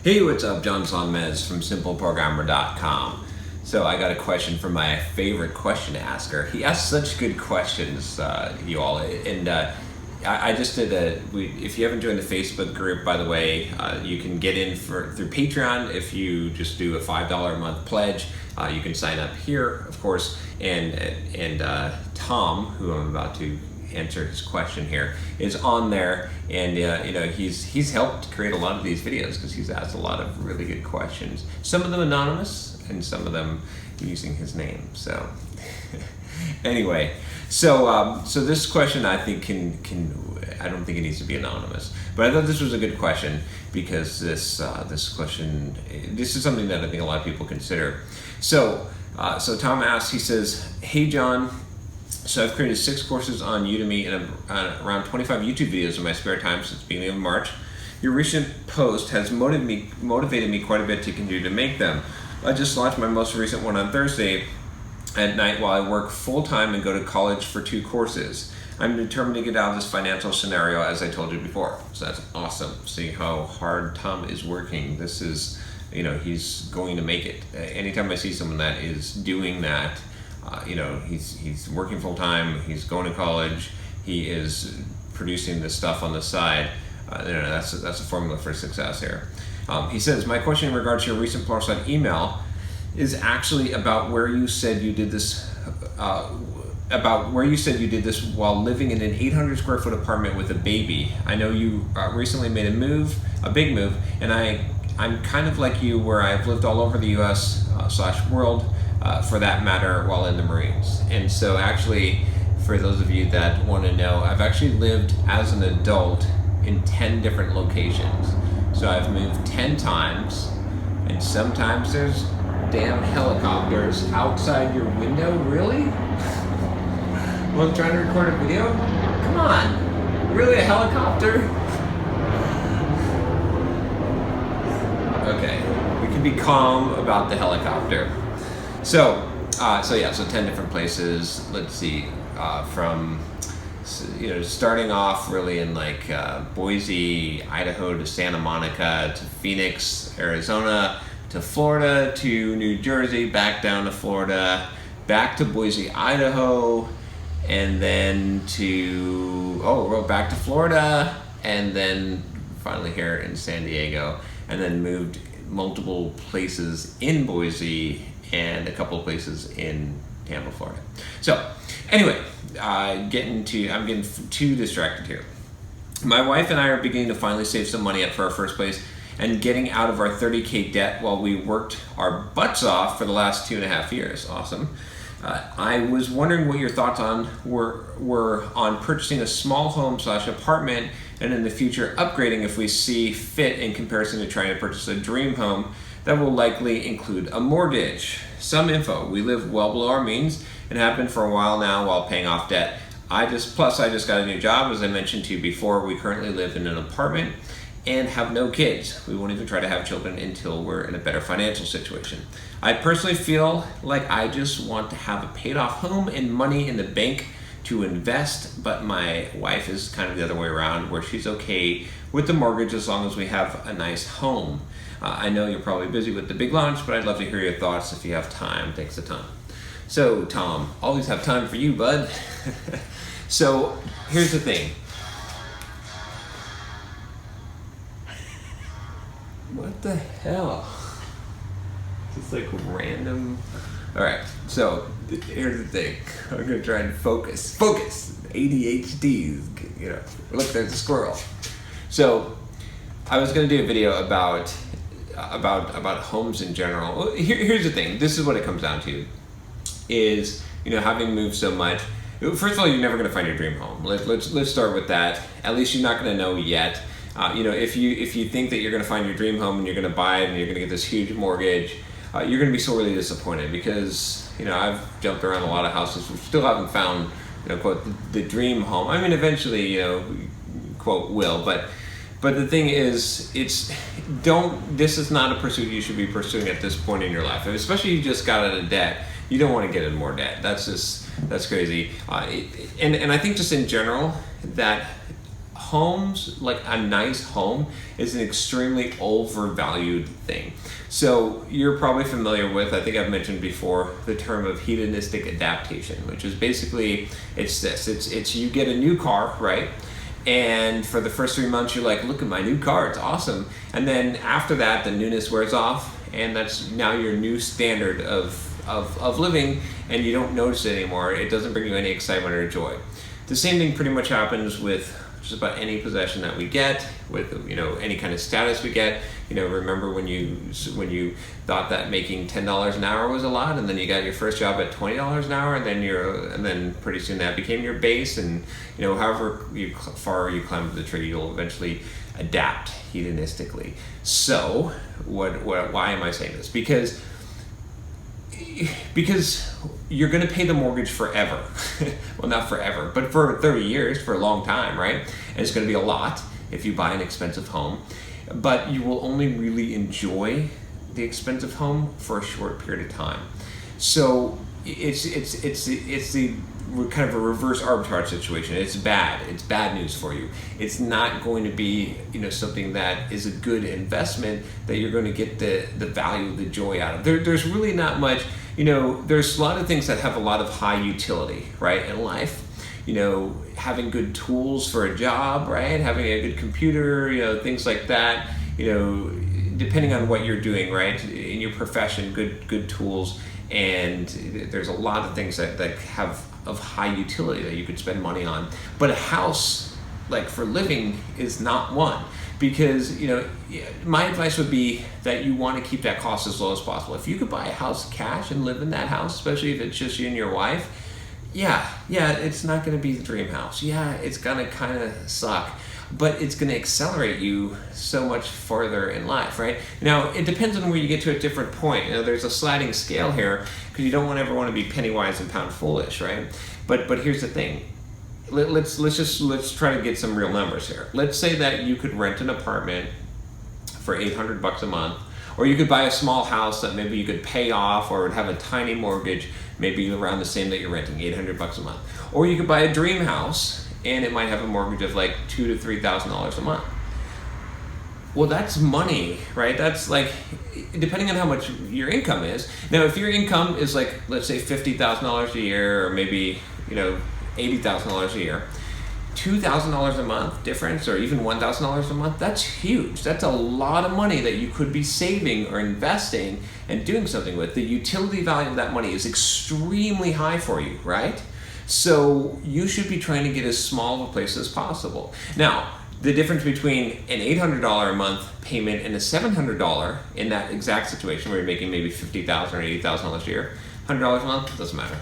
Hey, what's up? John Sonmez from simpleprogrammer.com. So I got a question from my favorite question asker. He asks such good questions, you all. And I just did if you haven't joined the Facebook group, by the way, you can get in through Patreon. If you just do a $5 a month pledge, you can sign up here, of course. And Tom, who I'm about to answer his question here, is on there, and he's helped create a lot of these videos because he's asked a lot of really good questions, some of them anonymous and some of them using his name. So anyway, so this question I think can I don't think it needs to be anonymous, but I thought this was a good question because this is something that I think a lot of people consider. So Tom asks, he says, "Hey John, so I've created 6 courses on Udemy and around 25 YouTube videos in my spare time since the beginning of March. Your recent post has motivated me quite a bit to continue to make them. I just launched my most recent one on Thursday at night while I work full-time and go to college for 2 courses. I'm determined to get out of this financial scenario, as I told you before." So that's awesome. See how hard Tom is working. This is, he's going to make it. Anytime I see someone that is doing that, he's working full time, he's going to college, he is producing this stuff on the side. That's a formula for success here. He says, "My question in regards to your recent post on email is actually about where you said you did this while living in an 800 square foot apartment with a baby. I know you recently made a big move, and I'm kind of like you, where I've lived all over the US / world, for that matter, while in the Marines." And so actually, for those of you that want to know, I've actually lived as an adult in 10 different locations. So I've moved 10 times, and sometimes there's damn helicopters outside your window. Really? Well, I'm trying to record a video? Come on, really, a helicopter? Okay, we can be calm about the helicopter. So 10 different places. Let's see, from starting off really in Boise, Idaho, to Santa Monica, to Phoenix, Arizona, to Florida, to New Jersey, back down to Florida, back to Boise, Idaho, and then back to Florida, and then finally here in San Diego, and then moved multiple places in Boise and a couple of places in Tampa, Florida. So anyway, I'm getting too distracted here. My wife and I are beginning to finally save some money up for our first place and getting out of our $30K debt while we worked our butts off for the last 2.5 years. Awesome. I was wondering what your thoughts were on purchasing a small home / apartment, and in the future upgrading if we see fit, in comparison to trying to purchase a dream home that will likely include a mortgage. Some info. We live well below our means and have been for a while now while paying off debt. I just got a new job, as I mentioned to you before. We currently live in an apartment and have no kids. We won't even try to have children until we're in a better financial situation. I personally feel like I just want to have a paid off home and money in the bank to invest, but my wife is kind of the other way around, where she's okay with the mortgage as long as we have a nice home. I know you're probably busy with the big launch, but I'd love to hear your thoughts if you have time. Thanks a ton. So Tom, always have time for you, bud. So here's the thing. What the hell? Just random. All right, so here's the thing. I'm gonna try and focus. ADHD. Look, there's a squirrel. So I was gonna do a video about homes in general. Here's the thing. This is what it comes down to. Is having moved so much. First of all, you're never gonna find your dream home. Let's start with that. At least you're not gonna know yet. If you think that you're going to find your dream home and you're going to buy it and you're going to get this huge mortgage, you're going to be sorely disappointed, because I've jumped around a lot of houses. We still haven't found quote the dream home. I mean, eventually quote will, but the thing is, this is not a pursuit you should be pursuing at this point in your life, especially if you just got out of debt. You don't want to get in more debt. That's crazy. And I think just in general that homes, like a nice home, is an extremely overvalued thing. So you're probably familiar with, I think I've mentioned before, the term of hedonistic adaptation, which is basically, it's this, it's you get a new car, right? And for the first 3 months, you're like, look at my new car, it's awesome. And then after that, the newness wears off, and that's now your new standard of living, and you don't notice it anymore. It doesn't bring you any excitement or joy. The same thing pretty much happens with just about any possession that we get, with any kind of status we get. Remember when you thought that making $10 an hour was a lot, and then you got your first job at $20 an hour, and then pretty soon that became your base, and however far you climb the tree, you'll eventually adapt hedonistically. So why am I saying this? Because you're going to pay the mortgage forever. Well, not forever, but for 30 years, for a long time, right? And it's going to be a lot if you buy an expensive home, but you will only really enjoy the expensive home for a short period of time. So it's the kind of a reverse arbitrage situation. It's bad news for you. It's not going to be something that is a good investment that you're going to get the value, the joy out of. There's really not much. There's a lot of things that have a lot of high utility, right, in life. Having good tools for a job, right, having a good computer, things like that. Depending on what you're doing, right, in your profession, good tools. And there's a lot of things that have of high utility that you could spend money on. But a house, like for living, is not one. Because, my advice would be that you want to keep that cost as low as possible. If you could buy a house cash and live in that house, especially if it's just you and your wife, yeah, it's not going to be the dream house. Yeah, it's going to kind of suck. But it's going to accelerate you so much further in life, right? Now, it depends on where you get to a different point. There's a sliding scale here, because you don't ever want to be penny wise and pound foolish, right? But here's the thing. Let's try to get some real numbers here. Let's say that you could rent an apartment for $800 a month, or you could buy a small house that maybe you could pay off, or would have a tiny mortgage, maybe around the same that you're renting, $800 a month. Or you could buy a dream house, and it might have a mortgage of like $2,000 to $3,000 a month. Well, that's money, right? That's like, depending on how much your income is. Now, if your income is like, let's say $50,000 a year, or maybe, $80,000 a year, $2,000 a month difference, or even $1,000 a month, that's huge. That's a lot of money that you could be saving or investing and doing something with. The utility value of that money is extremely high for you, right? So you should be trying to get as small of a place as possible. Now, the difference between an $800 a month payment and a $700 in that exact situation where you're making maybe $50,000 or $80,000 a year, $100 a month, doesn't matter.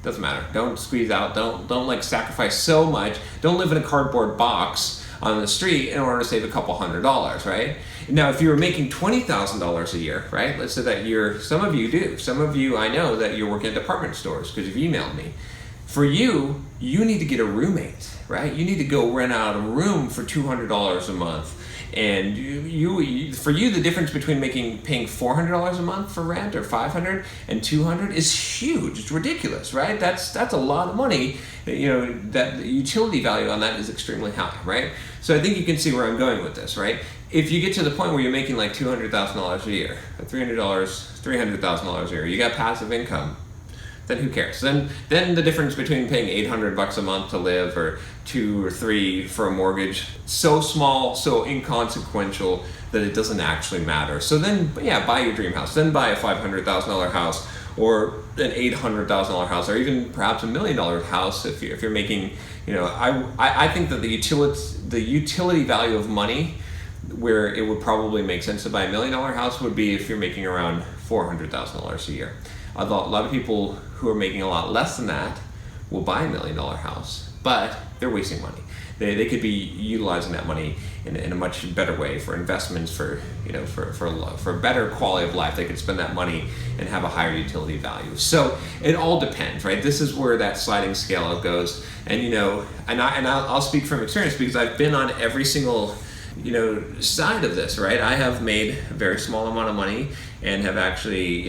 Doesn't matter. Don't squeeze out. Don't like sacrifice so much. Don't live in a cardboard box on the street in order to save a couple $100, right? Now, if you were making $20,000 a year, right? Let's say that some of you do. Some of you, I know that you're working at department stores because you've emailed me. For you need to get a roommate, right? You need to go rent out a room for $200 a month. And for you, the difference between paying $400 a month for rent, or $500 and $200 is huge. It's ridiculous, right? That's a lot of money. That the utility value on that is extremely high, right? So I think you can see where I'm going with this, right? If you get to the point where you're making like $200,000 a year, $300,000 a year, you got passive income, then who cares? Then the difference between paying $800 a month to live, or $2 or $3 for a mortgage, so small, so inconsequential that it doesn't actually matter. So then, buy your dream house. Then buy a $500,000 house, or an $800,000 house, or even perhaps $1 million house if you're making. I think that the utility value of money, where it would probably make sense to buy $1 million house, would be if you're making around $400,000 a year. A lot of people who are making a lot less than that will buy $1 million house, but they're wasting money. They could be utilizing that money in a much better way for investments, for a better quality of life. They could spend that money and have a higher utility value. So it all depends, right? This is where that sliding scale goes. And I'll speak from experience, because I've been on every single side of this, right? I have made a very small amount of money and have actually,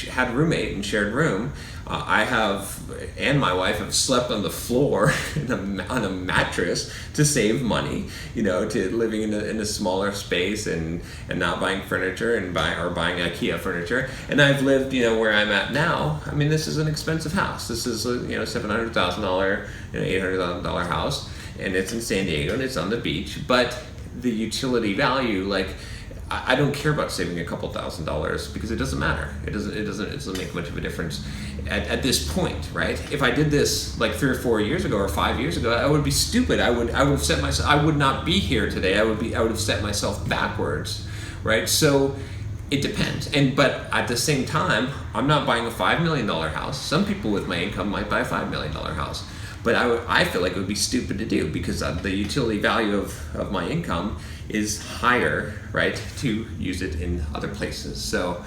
had a roommate and shared room. I have, and my wife have slept on the floor on a mattress to save money, to living in a smaller space and not buying furniture and buying IKEA furniture. And I've lived, where I'm at now. I mean, this is an expensive house. This is a, $700,000, $800,000 house, and it's in San Diego and it's on the beach. But the utility value, like, I don't care about saving a couple $1,000s because it doesn't matter. It doesn't make much of a difference at this point, right? If I did this like 3 or 4 years ago or 5 years ago, I would be stupid. I would have set myself. I would not be here today. I would have set myself backwards, right? So it depends. But at the same time, I'm not buying a $5 million house. Some people with my income might buy a $5 million house. But I feel like it would be stupid to do because the utility value of my income is higher, right, to use it in other places. So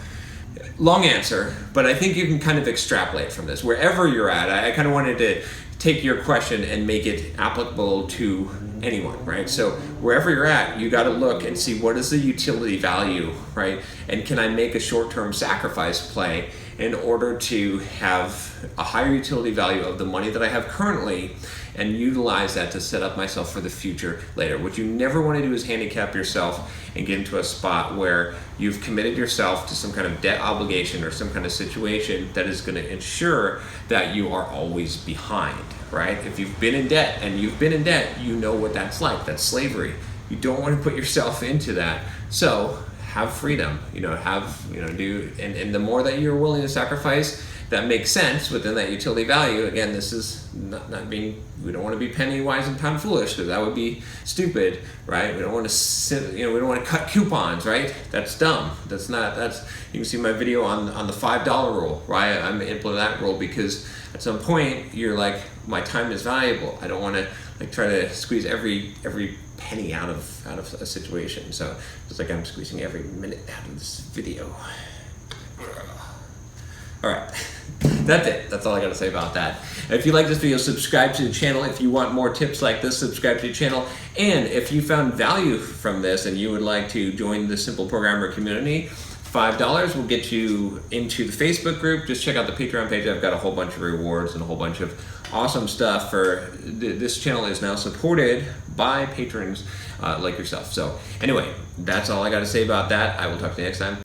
long answer, but I think you can kind of extrapolate from this. Wherever you're at, I kind of wanted to take your question and make it applicable to anyone, right? So wherever you're at, you got to look and see what is the utility value, right? And can I make a short-term sacrifice play in order to have a higher utility value of the money that I have currently and utilize that to set up myself for the future later. What you never want to do is handicap yourself and get into a spot where you've committed yourself to some kind of debt obligation or some kind of situation that is going to ensure that you are always behind, right? If you've been in debt and you've been in debt, you know what that's like. That's slavery. You don't want to put yourself into that. So have freedom, and the more that you're willing to sacrifice, that makes sense within that utility value. Again, this is not being, we don't want to be penny wise and pound foolish, because that would be stupid, right? We don't want to sit, we don't want to cut coupons, right? That's dumb. You can see my video on the $5 rule, right? I'm implementing that rule because at some point you're like, my time is valuable. I don't want to try to squeeze every penny out of a situation. So it's like I'm squeezing every minute out of this video. All right, that's it. That's all I got to say about that. If you like this video, subscribe to the channel. If you want more tips like this, subscribe to the channel. And if you found value from this and you would like to join the Simple Programmer community, $5 will get you into the Facebook group. Just check out the Patreon page. I've got a whole bunch of rewards and a whole bunch of awesome stuff. This channel is now supported by patrons like yourself. So anyway, that's all I got to say about that. I will talk to you next time.